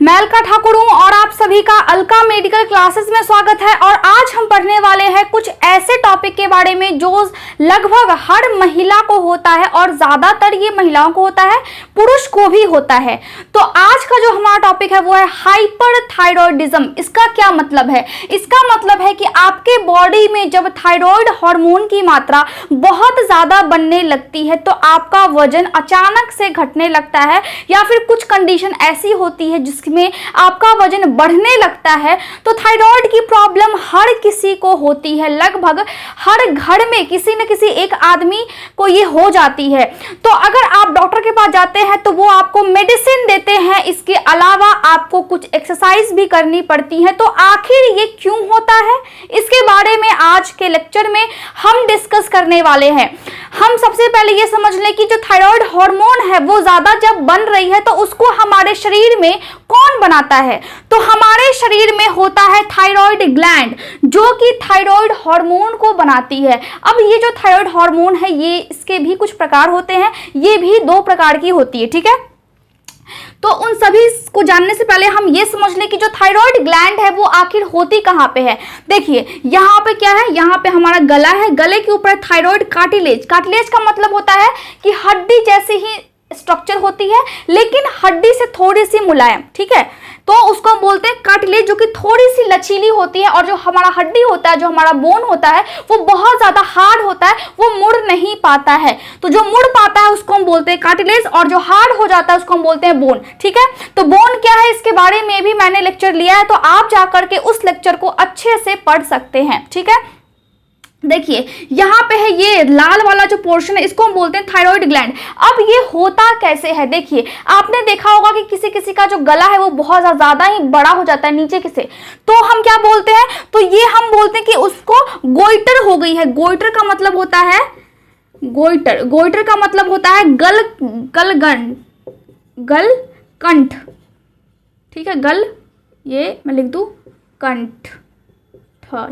मैं अलका ठाकुर हूं और आप सभी का अलका मेडिकल क्लासेस में स्वागत है। और आज हम पढ़ने वाले हैं कुछ ऐसे टॉपिक के बारे में जो लगभग हर महिला को होता है और ज्यादातर ये महिलाओं को होता है, पुरुष को भी होता है। तो आज का जो हमारा टॉपिक है वो है हाइपरथायरॉयडिज्म। इसका क्या मतलब है? इसका मतलब है कि आपके बॉडी में जब थायराइड हार्मोन की मात्रा बहुत ज्यादा बनने लगती है तो आपका वजन अचानक से घटने लगता है, या फिर कुछ कंडीशन ऐसी होती है जिसमें आपका वजन बढ़ने लगता है। तो थायराइड की प्रॉब्लम हर किसी को होती है, लगभग हर घर में किसी न किसी एक आदमी को ये हो जाती है। तो अगर आप डॉक्टर के पास जाते हैं तो वो आपको मेडिसिन देते हैं, इसके अलावा आपको कुछ एक्सरसाइज भी करनी पड़ती है। तो आखिर ये क्यों होता है, इसके बारे में आज के लेक्चर में हम डिस्कस करने वाले हैं। हम सबसे पहले ये समझ लें कि जो थायराइड हार्मोन है वो ज्यादा जब बन रही है तो उसको हमारे शरीर में कौन बनाता है? तो हमारे शरीर में होता है थायराइड ग्लैंड, जो कि थायराइड हार्मोन को बनाती है। अब ये जो थायराइड हार्मोन है ये इसके भी कुछ प्रकार होते हैं, ये भी 2 प्रकार की होती है, ठीक है। तो उन सभी को जानने से पहले हम ये समझ लें कि जो थायराइड ग्लैंड है वो आखिर होती कहाँ पे है। देखिए यहाँ पे क्या है, यहाँ पे हमारा गला है, गले के ऊपर थायराइड कार्टिलेज। कार्टिलेज का मतलब होता है कि हड्डी जैसी ही स्ट्रक्चर होती है लेकिन हड्डी से थोड़ी सी मुलायम, ठीक है। तो उसको हम बोलते हैं कार्टिलेज, जो कि थोड़ी सी लचीली होती है। और जो हमारा हड्डी होता है, जो हमारा बोन होता है, वो बहुत ज्यादा हार्ड होता है, वो मुड़ नहीं पाता है। तो जो मुड़ पाता है उसको हम बोलते हैं कार्टिलेज, और जो हार्ड हो जाता है उसको हम बोलते हैं बोन, ठीक है। तो बोन क्या है इसके बारे में भी मैंने लेक्चर लिया है, तो आप जाकर के उस लेक्चर को अच्छे से पढ़ सकते हैं, ठीक है। देखिए यहाँ पे है ये लाल वाला जो पोर्शन है, इसको हम बोलते हैं थायराइड ग्लैंड। अब ये होता कैसे है? देखिए आपने देखा होगा कि किसी किसी का जो गला है वो बहुत ज्यादा ही बड़ा हो जाता है नीचे से, तो हम क्या बोलते हैं? तो ये हम बोलते हैं कि उसको गोइटर हो गई है। गोइटर का मतलब होता है गोइटर का मतलब होता है गलकंठ, ठीक है। ये मैं लिख दूं कंठ,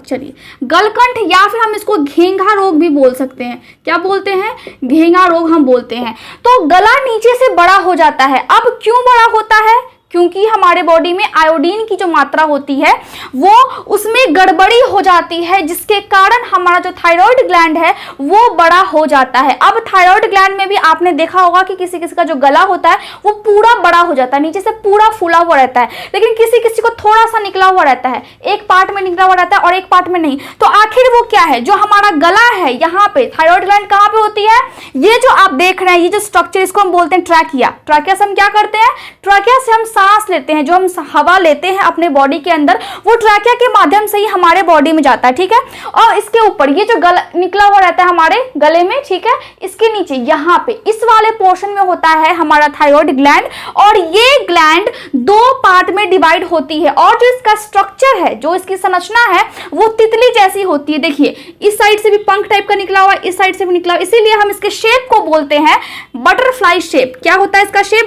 चलिए गलकंठ, या फिर हम इसको घेंघा रोग भी बोल सकते हैं। क्या बोलते हैं? घेंघा रोग हम बोलते हैं। तो गला नीचे से बड़ा हो जाता है। अब क्यों बड़ा होता है? क्योंकि हमारे बॉडी में आयोडीन की जो मात्रा होती है वो उसमें गड़बड़ी हो जाती है, जिसके कारण हमारा जो थायराइड ग्लैंड है वो बड़ा हो जाता है। अब थायराइड ग्लैंड में भी आपने देखा होगा कि किसी किसी का जो गला होता है वो पूरा बड़ा हो जाता है, नीचे से पूरा फूला हुआ रहता है, लेकिन किसी किसी को थोड़ा सा निकला हुआ रहता है, एक पार्ट में निकला हुआ रहता है और एक पार्ट में नहीं। तो आखिर वो क्या है? जो हमारा गला है, यहाँ पे थायराइड ग्लैंड कहाँ पे होती है? ये जो आप देख रहे हैं ये जो स्ट्रक्चर, इसको हम बोलते हैं ट्रैकिया। ट्रैकिया से हम क्या करते हैं? ट्रैकिया से हम सांस लेते हैं, जो हम हवा लेते हैं अपने बॉडी के अंदर, वो ट्रैकिया के माध्यम से ही हमारे बॉडी में जाता है, ठीक है। और इसके ऊपर ये जो गला निकला हुआ रहता है हमारे गले में, ठीक है, इसके नीचे यहाँ पे इस वाले पोर्शन में होता है हमारा थायराइड ग्लैंड। और ये ग्लैंड 2 पार्ट में डिवाइड होती है, और जो इसका स्ट्रक्चर है, जो इसकी संरचना है, वो तितली जैसी होती है। देखिए इस साइड से भी पंख टाइप का निकला हुआ है, इस साइड से भी निकला हुआ, इसीलिए हम इसके शेप को बोलते हैं बटरफ्लाई शेप। क्या होता है इसका शेप?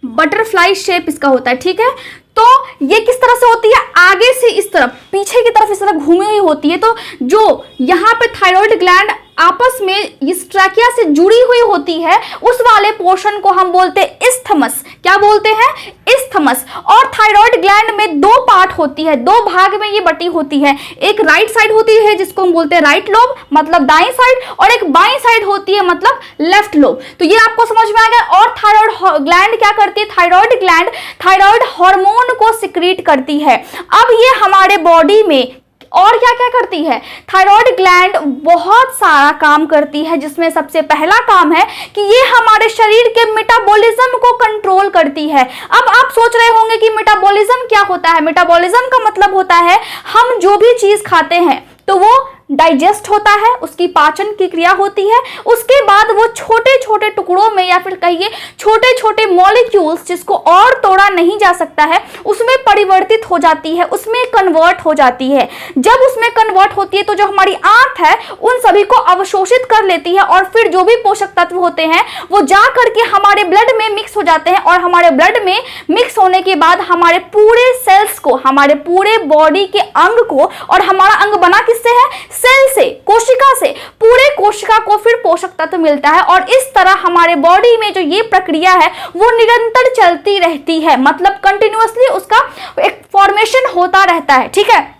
बटरफ्लाई शेप इसका होता है, ठीक है। तो ये किस तरह से होती है? आगे से इस तरफ, पीछे की तरफ इस तरह घूमी हुई होती है। तो जो यहाँ पे थायराइड ग्लैंड आपस में इस ट्रैकिया से जुड़ी हुई होती है, उस वाले पोर्शन को हम बोलते हैं इस्थमस। क्या बोलते हैं? इस्थमस। और थायराइड ग्लैंड में 2 पार्ट होती है, 2 भाग में ये बटी होती है। एक राइट साइड होती है जिसको हम बोलते हैं राइट लोब, मतलब दाईं साइड, और एक बाईं साइड होती है मतलब लेफ्ट लोब। तो ये आपको समझ में आ गया। और थायराइड ग्लैंड क्या करती है? थायराइड ग्लैंड थायराइड हार्मोन को सिक्रीट करती है। अब ये हमारे बॉडी में और क्या क्या करती है? थायराइड ग्लैंड बहुत सारा काम करती है, जिसमें सबसे पहला काम है कि ये हमारे शरीर के मेटाबॉलिज्म को कंट्रोल करती है। अब आप सोच रहे होंगे कि मेटाबॉलिज्म क्या होता है? मेटाबॉलिज्म का मतलब होता है हम जो भी चीज खाते हैं तो वो डाइजेस्ट होता है, उसकी पाचन की क्रिया होती है, उसके बाद वो छोटे छोटे टुकड़ों में या फिर कहिए छोटे छोटे मॉलिक्यूल्स जिसको और तोड़ा नहीं जा सकता है उसमें परिवर्तित हो जाती है, उसमें कन्वर्ट हो जाती है। जब उसमें कन्वर्ट होती है तो जो हमारी आंत है उन सभी को अवशोषित कर लेती है, और फिर जो भी पोषक तत्व होते हैं वो जा करके हमारे ब्लड में मिक्स हो जाते हैं, और हमारे ब्लड में मिक्स होने के बाद हमारे पूरे सेल्स को, हमारे पूरे बॉडी के अंग को, और हमारा अंग बना किससे है? सेल से, कोशिका से पूरे कोशिका को फिर पोषक तत्व मिलता है। और इस तरह हमारे बॉडी में जो ये प्रक्रिया है वो निरंतर चलती रहती है, मतलब कंटिन्यूअसली उसका एक फॉर्मेशन होता रहता है, ठीक है।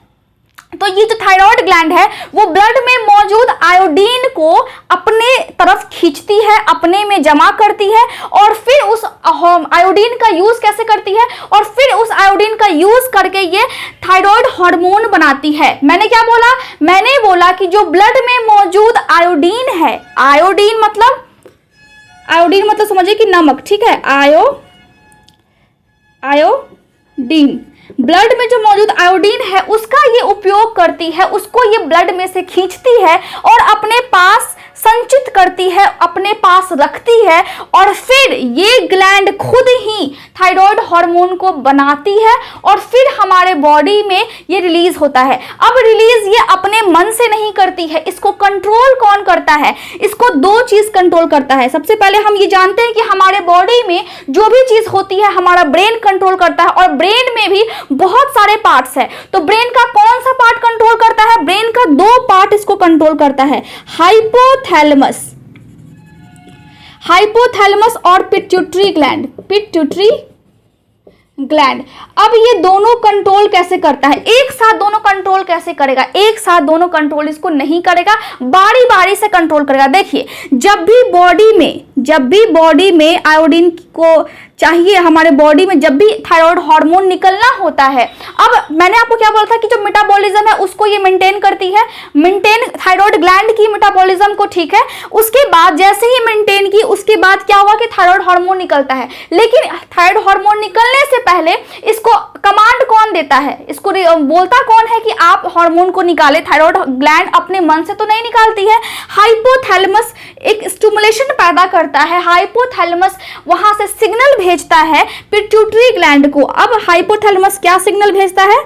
तो ये जो थायराइड ग्लैंड है वो ब्लड में मौजूद आयोडीन को अपने तरफ खींचती है, अपने में जमा करती है और फिर उस आयोडीन का यूज कैसे करती है, और फिर उस आयोडीन का यूज करके ये थायराइड हार्मोन बनाती है। मैंने क्या बोला? मैंने बोला कि जो ब्लड में मौजूद आयोडीन है, आयोडीन मतलब समझिए कि नमक, ठीक है, आयोडीन, ब्लड में जो मौजूद आयोडीन है उसका ये उपयोग करती है, उसको ये ब्लड में से खींचती है और अपने पास संचित करती है, अपने पास रखती है और फिर ये ग्लैंड खुद ही थायराइड हार्मोन को बनाती है और फिर हमारे बॉडी में ये रिलीज होता है। अब रिलीज ये अपने मन से नहीं करती है, इसको कंट्रोल कौन करता है? इसको दो चीज कंट्रोल करता है। सबसे पहले हम ये जानते हैं कि हमारे बॉडी में जो भी चीज होती है हमारा ब्रेन कंट्रोल करता है और ब्रेन में भी बहुत सारे पार्ट्स है। तो ब्रेन का कौन सा पार्ट कंट्रोल करता है? ब्रेन का दो पार्ट इसको कंट्रोल करता है, हाइपोथैलेमस और पिट्यूटरी ग्लैंड। अब ये दोनों कंट्रोल कैसे करता है? एक साथ दोनों कंट्रोल कैसे करेगा? एक साथ दोनों कंट्रोल इसको नहीं करेगा, बारी बारी से कंट्रोल करेगा। देखिए, जब भी बॉडी में आयोडीन को चाहिए, हमारे बॉडी में जब भी थायराइड हार्मोन निकलना होता है, अब मैंने आपको क्या बोला था कि जो मेटाबॉलिज्म है उसको ये मेंटेन करती है, थायराइड ग्लैंड की मेटाबॉलिज्म को, ठीक है। उसके बाद जैसे ही मेंटेन की, उसके बाद क्या हुआ कि थायराइड हार्मोन निकलता है। लेकिन थायराइड हार्मोन निकलने से पहले इसको कमांड कौन देता है? इसको बोलता कौन है कि आप हार्मोन को निकाले? थायराइड ग्लैंड अपने मन से तो नहीं निकालती है, हाइपोथैलेमस एक स्टिमुलेशन पैदा करता है, हाइपोथैलेमस वहां से सिग्नल भेजता है पिट्यूटरी ग्लैंड को। अब हाइपोथैलेमस क्या सिग्नल भेजता है?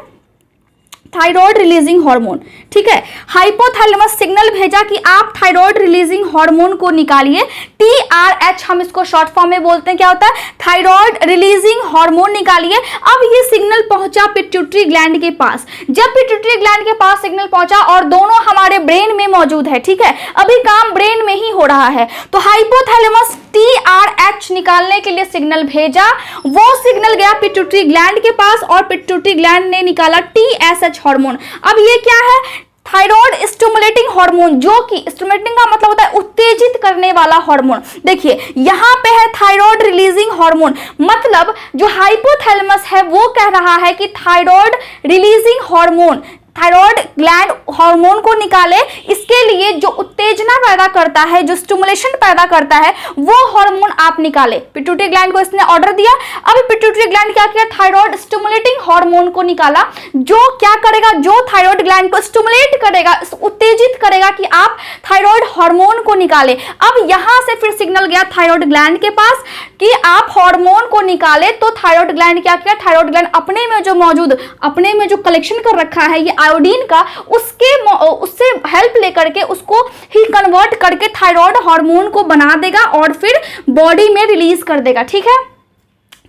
थायराइड रिलीजिंग हार्मोन, ठीक है। हाइपोथैलेमस सिग्नल भेजा कि आप थायराइड रिलीजिंग हार्मोन को निकालिए, TRH हम इसको शॉर्ट फॉर्म में बोलते हैं, क्या होता है? थायराइड रिलीजिंग हार्मोन निकालिए। अब ये सिग्नल पहुंचा पिट्यूटरी ग्लैंड के पास। जब पिट्यूटरी ग्लैंड के पास सिग्नल पहुंचा और दोनों हमारे ब्रेन में मौजूद है, ठीक है, अभी काम ब्रेन में ही हो रहा है, तो हाइपोथैलेमस TRH निकालने के लिए सिग्नल भेजा, वो सिग्नल गया पिट्यूटरी ग्लैंड के पास और पिट्यूटरी ग्लैंड ने निकाला TSH हार्मोन। अब ये क्या है? थायराइड स्टिमुलेटिंग हार्मोन, जो कि स्टिमुलेटिंग का मतलब होता है उत्तेजित करने वाला हार्मोन। देखिए, यहां पे है थायराइड रिलीजिंग हार्मोन, मतलब जो हाइपोथैलेमस है वो कह रहा है कि thyroid releasing hormone, thyroid gland hormone को निकाले, इसके लिए जो उत्तेजना पैदा करता है, जो स्टिमुलेशन पैदा करता है, वो हार्मोन आप निकाले। पिट्यूटरी ग्लैंड को इसने ऑर्डर दिया। अब पिट्यूटरी ग्लैंड क्या किया? थायराइड स्टिमुलेटिंग हार्मोन को निकाला, जो क्या करेगा? जो थायराइड ग्लैंड को स्टिमुलेट करेगा, उत्तेजित करेगा कि आप थायराइड हार्मोन को निकाले। अब यहां से फिर सिग्नल गया थायराइड ग्लैंड के पास कि आप हार्मोन को निकाले। तो थायराइड ग्लैंड क्या किया? थायराइड ग्लैंड अपने में जो कलेक्शन कर रखा है ये आयोडीन का, उससे हेल्प लेकर के उसको ही कन्वर्ट करके थायराइड हार्मोन को बना देगा और फिर बॉडी में रिलीज कर देगा, ठीक है।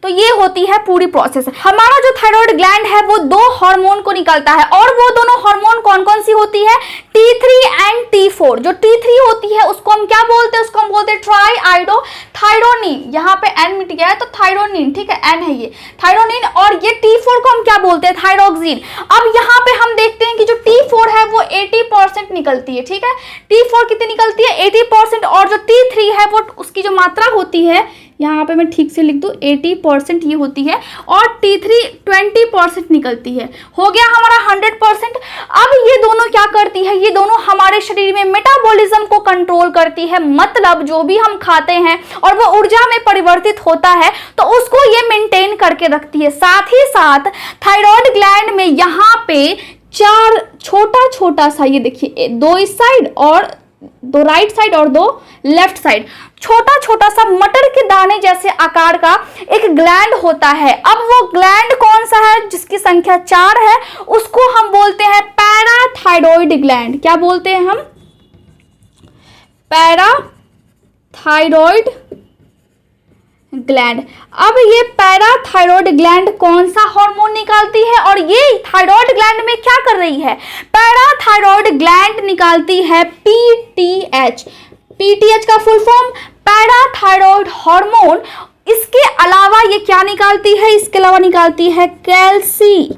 तो ये होती है पूरी प्रोसेस। हमारा जो थायराइड ग्लैंड है वो दो हार्मोन को निकालता है, और वो दोनों हार्मोन कौन कौन सी होती है? T3 and T4। जो T3 होती है उसको हम क्या बोलते हैं? उसको हम बोलते हैं ट्राईआइडोथायरोनिन। यहाँ पे N मिट गया है तो थायरोनिन, ठीक है, N है ये थायरोनिन। और ये T4 को हम क्या बोलते हैं? थायरोक्सिन। अब यहाँ पे हम देखते हैं कि जो T4 है वो 80% निकलती है, ठीक है। T4 कितनी निकलती है? 80%। और जो T3 है वो उसकी जो मात्रा होती है, यहाँ पे मैं ठीक से लिख दूँ, 80% ये होती है, और T3 20% निकलती है। हो गया हमारा 100%। अब ये दोनों क्या करती है? ये दोनों हमारे शरीर में मेटाबॉलिज्म को कंट्रोल करती है, मतलब जो भी हम खाते हैं और वो ऊर्जा में परिवर्तित होता है तो उसको ये मेंटेन करके रखती है। साथ ही साथ थायराइड ग्लैंड में यहाँ पे 4 छोटा सा, ये देखिए, 2 इस साइड और 2 राइट साइड और 2 लेफ्ट साइड, छोटा सा मटर के दाने जैसे आकार का एक ग्लैंड होता है। अब वो ग्लैंड कौन सा है? जिसकी संख्या 4 है, उसको हम बोलते हैं पैराथायरॉइड ग्लैंड। क्या बोलते हैं हम? Parathyroid gland. अब ये पैराथायरॉयड ग्लैंड कौन सा हार्मोन निकालती है और ये थायराइड ग्लैंड में क्या कर रही है? पैराथायरॉयड ग्लैंड निकालती है पीटीएच। पीटीएच का फुल फॉर्म पैराथायरॉयड हार्मोन। इसके अलावा ये क्या निकालती है? इसके अलावा निकालती है कैल्सीटोनिन।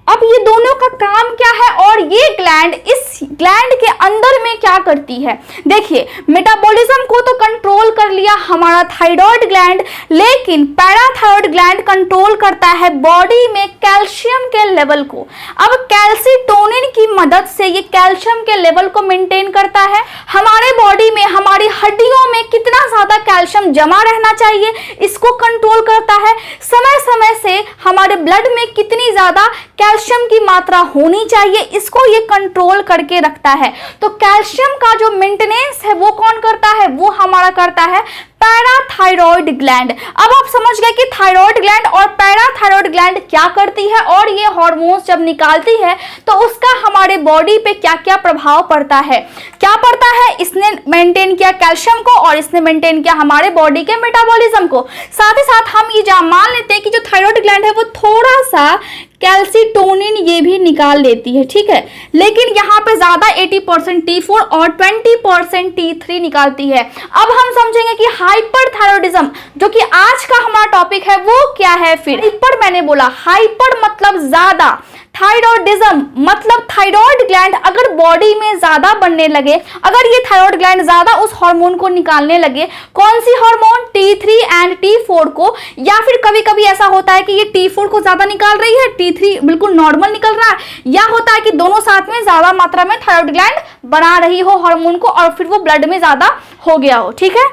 अब ये दोनों का काम क्या है और ये ग्लैंड इस ग्लैंड के अंदर में क्या करती है? देखिए, मेटाबॉलिज्म को तो कंट्रोल कर लिया हमारा थायराइड ग्लैंड, लेकिन पैराथायरॉयड ग्लैंड कंट्रोल करता है बॉडी में कैल्शियम के लेवल को। अब कैल्सीटोनिन की मदद से ये कैल्शियम के लेवल को मेंटेन करता है। हमारे बॉडी में, हमारी हड्डियों में कितना ज्यादा कैल्शियम जमा रहना चाहिए इसको कंट्रोल करता है। समय समय से हमारे ब्लड में कितनी ज्यादा कैल्शियम की मात्रा होनी चाहिए इसको ये कंट्रोल करके रखता है। तो कैल्शियम का जो मेंटेनेंस है वो कौन करता है? वो हमारा करता है पैराथायरॉयड ग्लैंड। अब आप समझ गए कि थायराइड ग्लैंड और पैराथायरॉयड ग्लैंड क्या करती है और ये हार्मोन्स जब निकालती है तो उसका हमारे बॉडी पे क्या क्या प्रभाव पड़ता है। क्या पड़ता है? इसने मेंटेन किया कैल्शियम को और इसने मेंटेन किया हमारे बॉडी के मेटाबॉलिज्म को। साथ ही साथ हम ये मान लेते हैं कि जो थायराइड ग्लैंड है वो थोड़ा सा कैल्सीटोनिन ये भी निकाल लेती है, ठीक है, लेकिन यहाँ पे ज्यादा 80% T4 और 20% T3 निकालती है। अब हम समझेंगे कि हाइपरथायरॉयडिज्म जो कि आज का हमारा टॉपिक है वो क्या है। फिर हाइपर मैंने बोला, हाइपर मतलब ज्यादा, थायरॉयडिज्म मतलब थायराइड ग्लैंड अगर बॉडी में ज्यादा बनने लगे, अगर ये थायराइड ग्लैंड ज्यादा उस हार्मोन को निकालने लगे, कौन सी हार्मोन? T3 एंड T4 को, या फिर कभी कभी ऐसा होता है कि ये T4 को ज्यादा निकाल रही है, T3 बिल्कुल नॉर्मल निकल रहा है, या होता है कि दोनों साथ में ज्यादा मात्रा में थायराइड ग्लैंड बना रही हो हार्मोन को और फिर वो ब्लड में ज्यादा हो गया हो, ठीक है।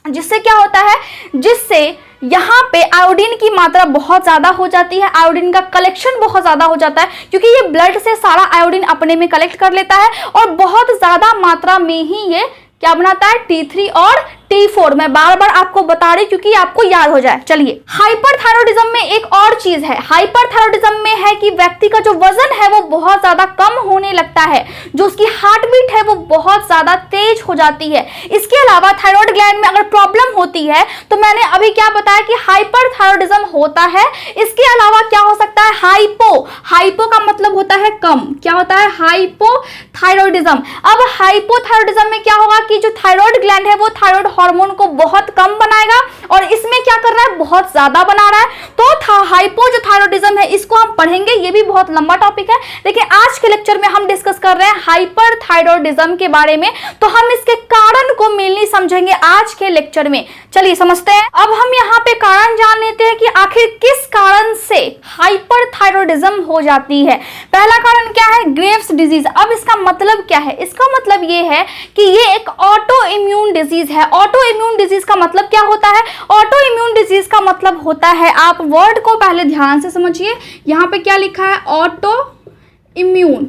जिससे क्या होता है? जिससे यहाँ पे आयोडीन की मात्रा बहुत ज्यादा हो जाती है, आयोडीन का कलेक्शन बहुत ज्यादा हो जाता है क्योंकि ये ब्लड से सारा आयोडीन अपने में कलेक्ट कर लेता है और बहुत ज्यादा मात्रा में ही ये क्या बनाता है? T3 और T4। मैं बार बार आपको बता रही क्योंकि आपको याद हो जाए। चलिए, हाइपरथायरॉयडिज्म में एक और चीज है। हाइपरथायरॉयडिज्म में है कि व्यक्ति का जो वजन है वो बहुत ज्यादा कम होने लगता है, जो उसकी हार्ट बीट है वो बहुत ज्यादा तेज हो जाती है। इसके अलावा थायराइड ग्लैंड में अगर प्रॉब्लम होती है तो मैंने अभी क्या बताया कि हाइपरथायरॉयडिज्म होता है। इसके अलावा क्या हो सकता है? हाइपो। हाइपो का मतलब होता है कम। क्या होता है? हाइपोथायरॉयडिज्म। अब हाइपोथायरॉयडिज्म में क्या होगा कि जो थायराइड ग्लैंड है वो थायराइड हार्मोन को बहुत कम बनाएगा और इसमें क्या कर रहा है? बहुत ज्यादा बना रहा है। तो हाइपो जो थायरॉयडिज्म है इसको हम पढ़ेंगे, ये भी बहुत लंबा टॉपिक है, लेकिन आज के लेक्चर में हम डिस्कस कर रहे हैं हाइपरथायरॉयडिज्म के बारे में, तो हम इसके कारण को मेनली समझेंगे आज के लेक्चर में। चलिए समझते हैं। अब हम यहाँ पे कारण जान लेते हैं कि आखिर किस कारण से हाइपरथायरॉयडिज्म हो जाती है। पहला कारण क्या है? Graves disease. अब इसका मतलब क्या है? इसका मतलब ये है कि ये एक ऑटो इम्यून डिजीज है। ऑटो इम्यून डिजीज का मतलब क्या होता है? ऑटो इम्यून डिजीज का मतलब होता है, आप वर्ड को पहले ध्यान से समझिए, यहाँ पे क्या लिखा है? Auto immune.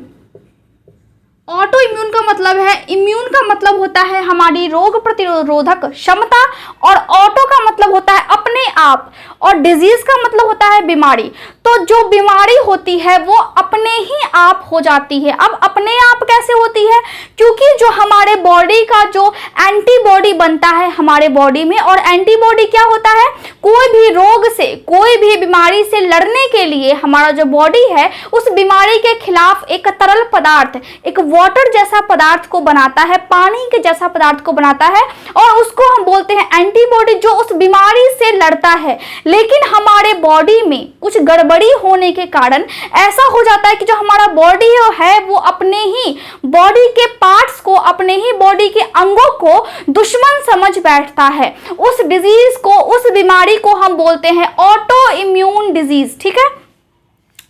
ऑटो इम्यून का मतलब है, इम्यून का मतलब होता है हमारी रोग प्रतिरोधक क्षमता, और ऑटो का मतलब होता है अपने आप, और डिजीज का मतलब होता है बीमारी। तो जो बीमारी होती है वो अपने ही आप हो जाती है। अब अपने आप कैसे होती है? क्योंकि जो हमारे बॉडी का जो एंटीबॉडी बनता है हमारे बॉडी में, और एंटीबॉडी क्या होता है? कोई भी रोग से, कोई भी बीमारी से लड़ने के लिए हमारा जो बॉडी है उस बीमारी के खिलाफ एक तरल पदार्थ, एक वाटर जैसा पदार्थ को बनाता है, पानी के जैसा पदार्थ को बनाता है, और उसको हम बोलते हैं एंटीबॉडी, जो उस बीमारी से लड़ता है। लेकिन हमारे बॉडी में कुछ गड़बड़ी होने के कारण ऐसा हो जाता है कि जो हमारा बॉडी है वो अपने ही बॉडी के पार्ट्स को, अपने ही बॉडी के अंगों को दुश्मन समझ बैठता है। उस डिजीज को, उस बीमारी को हम बोलते हैं ऑटो इम्यून डिजीज, ठीक है।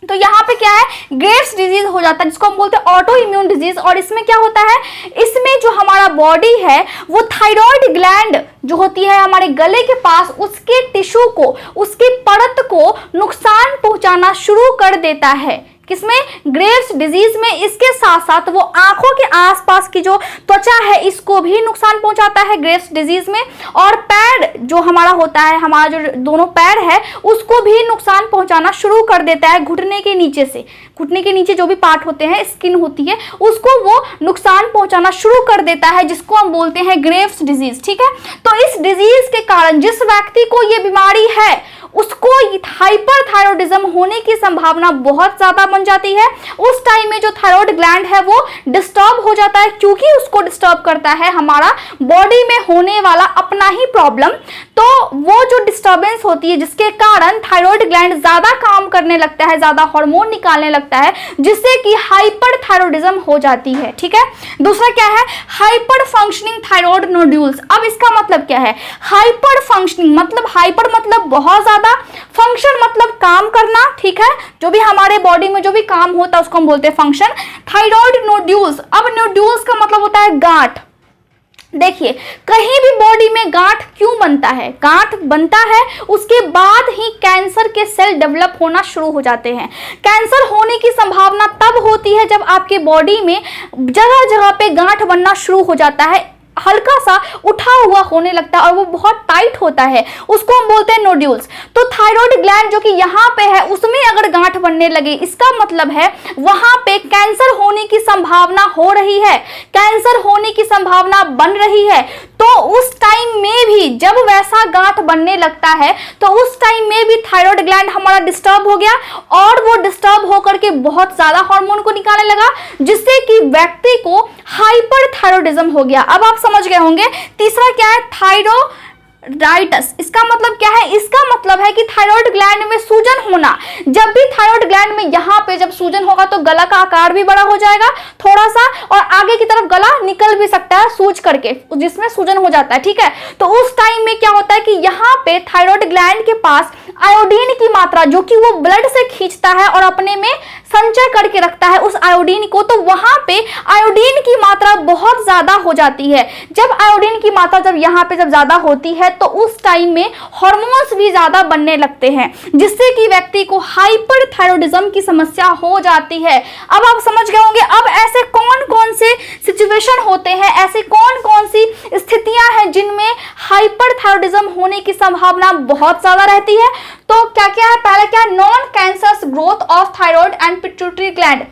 तो यहाँ पे क्या है? ग्रेव्स डिजीज हो जाता है जिसको हम बोलते हैं ऑटो इम्यून डिजीज। और इसमें क्या होता है? इसमें जो हमारा बॉडी है वो थायराइड ग्लैंड जो होती है हमारे गले के पास, उसके टिश्यू को, उसकी परत को नुकसान पहुंचाना शुरू कर देता है। किसमें, ग्रेव्स डिजीज में। इसके साथ साथ वो आंखों के आसपास की जो त्वचा है इसको भी नुकसान पहुंचाता है ग्रेव्स डिजीज में। और पैर जो हमारा होता है, हमारा जो दोनों पैर है उसको भी नुकसान पहुंचाना शुरू कर देता है। घुटने के नीचे से, घुटने के नीचे जो भी पार्ट होते हैं, स्किन होती है, उसको वो नुकसान पहुंचाना शुरू कर देता है, जिसको हम बोलते हैं ग्रेव्स डिजीज। ठीक है, तो इस डिजीज के कारण जिस व्यक्ति को ये बीमारी है उसको हाइपरथायरॉयडिज्म होने की संभावना बहुत ज्यादा बन जाती है। उस टाइम में जो थायराइड ग्लैंड है वो डिस्टर्ब हो जाता है, क्योंकि उसको डिस्टर्ब करता है हमारा बॉडी में होने वाला अपना ही प्रॉब्लम। तो वो जो डिस्टर्बेंस होती है जिसके कारण थायराइड ग्लैंड ज्यादा काम करने लगता है, ज्यादा हार्मोन निकालने लगता है, जिससे कि हाइपरथायरॉयडिज्म हो जाती है। ठीक है, दूसरा क्या है, हाइपर फंक्शनिंग थायराइड नोड्यूल्स। अब इसका मतलब क्या है, हाइपर फंक्शनिंग मतलब, हाइपर मतलब बहुत ज्यादा, फंक्शन मतलब काम करना। ठीक है, जो भी हमारे बॉडी में जो भी काम होता है उसको हम बोलते हैं फंक्शन। थायराइड नोड्यूल्स, अब नोड्यूल्स का मतलब होता है गांठ। देखिए, कहीं भी बॉडी में गांठ क्यों बनता है, गांठ बनता है उसके बाद ही कैंसर के सेल डेवलप होना शुरू हो जाते हैं। कैंसर होने की संभावना तब होती है जब आपके बॉडी में जगह जगह पे गांठ बनना शुरू हो जाता है, हल्का सा उठा हुआ होने लगता है और वो बहुत टाइट होता है, उसको हम बोलते हैं नोड्यूल्स। तो थायराइड ग्लैंड जो कि यहाँ पे है उसमें अगर गांठ बनने लगे, इसका मतलब है वहां पे कैंसर होने की संभावना हो रही है, कैंसर होने की संभावना बन रही है। तो उस टाइम में भी जब वैसा गांठ बनने लगता है तो उस टाइम में भी थायराइड ग्लैंड हमारा डिस्टर्ब हो गया और वो डिस्टर्ब होकर के बहुत ज्यादा हार्मोन को निकालने लगा, जिससे कि व्यक्ति को हाइपरथायरॉयडिज्म हो गया। अब आप समझ गए होंगे। तीसरा क्या है, थायरोइडाइटिस। इसका मतलब क्या है, इसका मतलब है कि थायराइड ग्लैंड में सूजन होना। जब भी थायराइड ग्लैंड में यहाँ पे जब सूजन होगा तो गला का आकार भी बड़ा हो जाएगा थोड़ा सा, और आगे की तरफ गला निकल भी सकता है सूज करके, जिसमें सूजन हो जाता है। ठीक है, तो उस टाइम में क्या होता है कि यहाँ पे थायराइड ग्लैंड के पास आयोडीन की मात्रा, जो कि वो ब्लड से खींचता है और अपने में संचय करके रखता है उस आयोडीन को, तो वहां पे आयोडीन की मात्रा बहुत ज्यादा हो जाती है। जब आयोडीन की मात्रा जब यहाँ पे जब ज्यादा होती है तो उस टाइम में हार्मोन्स भी ज्यादा बनने लगते हैं, जिससे कि व्यक्ति को हाइपरथायरॉयडिज्म की समस्या हो जाती है। अब आप समझ गए होंगे। अब ऐसे कौन कौन से सिचुएशन होते हैं, ऐसे कौन कौन सी स्थितियां हैं जिनमें हाइपरथायरॉयडिज्म होने की संभावना बहुत ज्यादा रहती है। तो क्या क्या है, पहले क्या, non cancerous growth of thyroid and pituitary gland.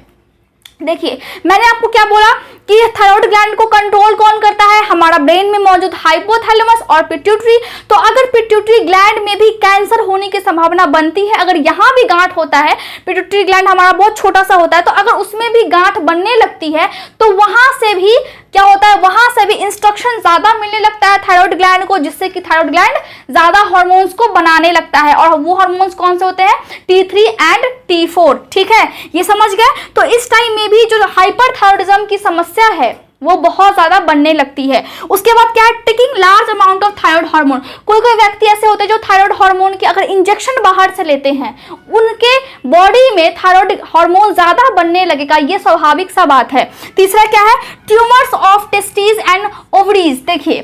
देखिए, मैंने आपको क्या बोला कि थायराइड ग्लैंड को कंट्रोल कौन करता है, हमारा ब्रेन में मौजूद हाइपोथैलेमस और पिट्यूटरी। तो अगर पिट्यूटरी ग्लैंड में भी कैंसर होने की संभावना बनती है, अगर यहाँ भी गांठ होता है, पिट्यूटरी ग्लैंड हमारा बहुत छोटा सा होता है, तो अगर उसमें भी गांठ बनने लगती है तो वहां से भी क्या होता है, वहां से भी इंस्ट्रक्शन ज्यादा मिलने लगता है थायराइड ग्लैंड को, जिससे कि थायराइड ग्लैंड ज्यादा हार्मोन्स को बनाने लगता है। और वो हार्मोन्स कौन से होते हैं, T3 एंड T4। ठीक है, ये समझ गए। तो इस टाइम में भी जो हाइपरथायरॉयडिज्म की समस्या है वो बहुत ज्यादा बनने लगती है। उसके बाद क्या है, taking large amount of thyroid hormone. कोई कोई व्यक्ति ऐसे होते हैं जो थायराइड हार्मोन के अगर इंजेक्शन बाहर से लेते हैं, उनके बॉडी में थायराइड हार्मोन ज्यादा बनने लगेगा, ये स्वाभाविक सा बात है। तीसरा क्या है, tumours of testis and ovaries. देखिए,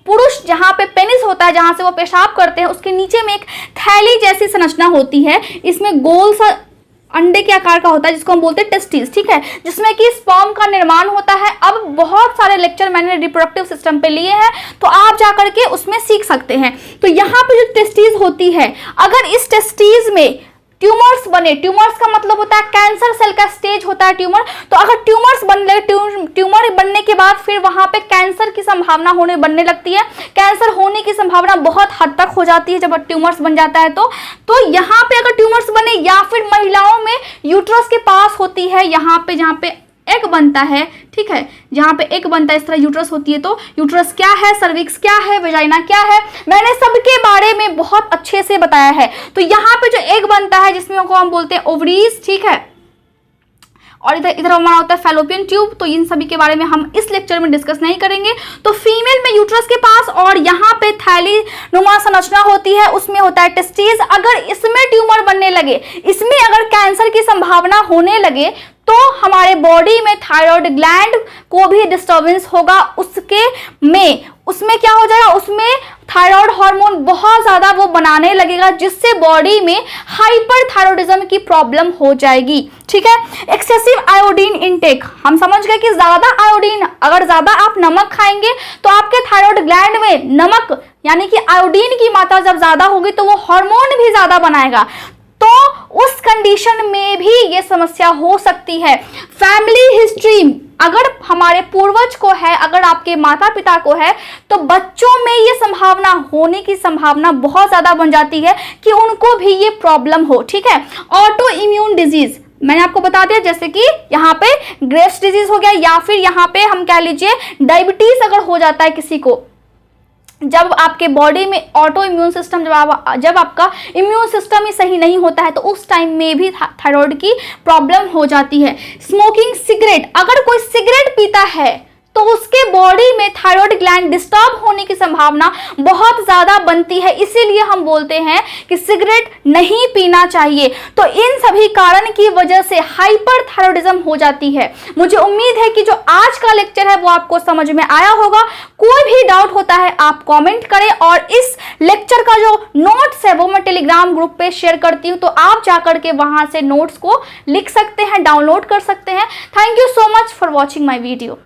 पुरुष जहां पे पेनिस होता है, जहां से वो पेशाब करते हैं, उसके नीचे में एक थैली जैसी संरचना होती है, इसमें गोल सा अंडे के आकार का होता है, जिसको हम बोलते हैं टेस्टिस। ठीक है, जिसमें कि स्पर्म का निर्माण होता है। अब बहुत सारे लेक्चर मैंने रिप्रोडक्टिव सिस्टम पे लिए हैं, तो आप जाकर के उसमें सीख सकते हैं। तो यहाँ पे जो टेस्टिस होती है, अगर इस टेस्टिस में ट्यूमर्स बने, ट्यूमर्स का मतलब होता है कैंसर सेल का स्टेज होता है ट्यूमर। तो अगर ट्यूमर्स बनने, ट्यूमर बनने के बाद फिर वहां पे कैंसर की संभावना बनने लगती है। कैंसर होने की संभावना बहुत हद तक हो जाती है जब ट्यूमर्स बन जाता है। तो यहाँ पे अगर ट्यूमर्स बने, या फिर महिलाओं में यूट्रस के पास होती है, यहाँ पे जहाँ पे एग बनता है, ठीक है, जहाँ पे एग बनता है इस तरह यूट्रस होती है। तो यूट्रस क्या है, सर्विक्स क्या है, वेजाइना क्या है, मैंने सबके बारे में बहुत अच्छे से बताया है। तो यहाँ पे जो एग बनता है जिसमें हम बोलते हैं ओवरीज, ठीक है, और इधर हमारा होता है फैलोपियन ट्यूब। तो इन सभी के बारे में हम इस लेक्चर में डिस्कस नहीं करेंगे। तो फीमेल में यूट्रस के पास और यहाँ पे थैली नुमा संरचना होती है, उसमें होता है टेस्टिस। अगर इसमें ट्यूमर बनने लगे, इसमें अगर कैंसर की संभावना होने लगे, तो हमारे बॉडी में थायराइड ग्लैंड को भी डिस्टर्बेंस होगा। उसमें क्या हो जाएगा, उसमें थायराइड हार्मोन बहुत ज्यादा वो बनाने लगेगा, जिससे बॉडी में हाइपरथायराइडिज्म की प्रॉब्लम हो जाएगी। ठीक है। एक्सेसिव आयोडीन इनटेक, हम समझ गए कि ज्यादा आयोडीन, अगर ज्यादा आप नमक खाएंगे तो आपके थायराइड ग्लैंड में नमक यानी कि आयोडीन की मात्रा जब ज्यादा होगी तो वो हार्मोन भी ज्यादा बनाएगा, तो उस कंडीशन में भी ये समस्या हो सकती है। फैमिली हिस्ट्री, अगर हमारे पूर्वज को है, अगर आपके माता पिता को है, तो बच्चों में ये संभावना होने की संभावना बहुत ज्यादा बन जाती है कि उनको भी ये प्रॉब्लम हो। ठीक है। ऑटो इम्यून डिजीज, मैंने आपको बता दिया, जैसे कि यहाँ पे ग्रेव्स डिजीज हो गया, या फिर यहाँ पे हम कह लीजिए डायबिटीज अगर हो जाता है किसी को, जब आपके बॉडी में ऑटो इम्यून सिस्टम, जब आपका इम्यून सिस्टम ही सही नहीं होता है, तो उस टाइम में भी थायराइड की प्रॉब्लम हो जाती है। स्मोकिंग, सिगरेट, अगर कोई सिगरेट पीता है तो उसके बॉडी में थायराइड ग्लैंड डिस्टर्ब होने की संभावना बहुत ज्यादा बनती है, इसीलिए हम बोलते हैं कि सिगरेट नहीं पीना चाहिए। तो इन सभी कारण की वजह से हाइपरथायराइडिज्म हो जाती है। मुझे उम्मीद है कि जो आज का लेक्चर है वो आपको समझ में आया होगा। कोई भी डाउट होता है आप कमेंट करें, और इस लेक्चर का जो नोट्स है वो मैं टेलीग्राम ग्रुप पे शेयर करती हूँ, तो आप जाकर के वहां से नोट्स को लिख सकते हैं, डाउनलोड कर सकते हैं। Thank you so much for watching my video.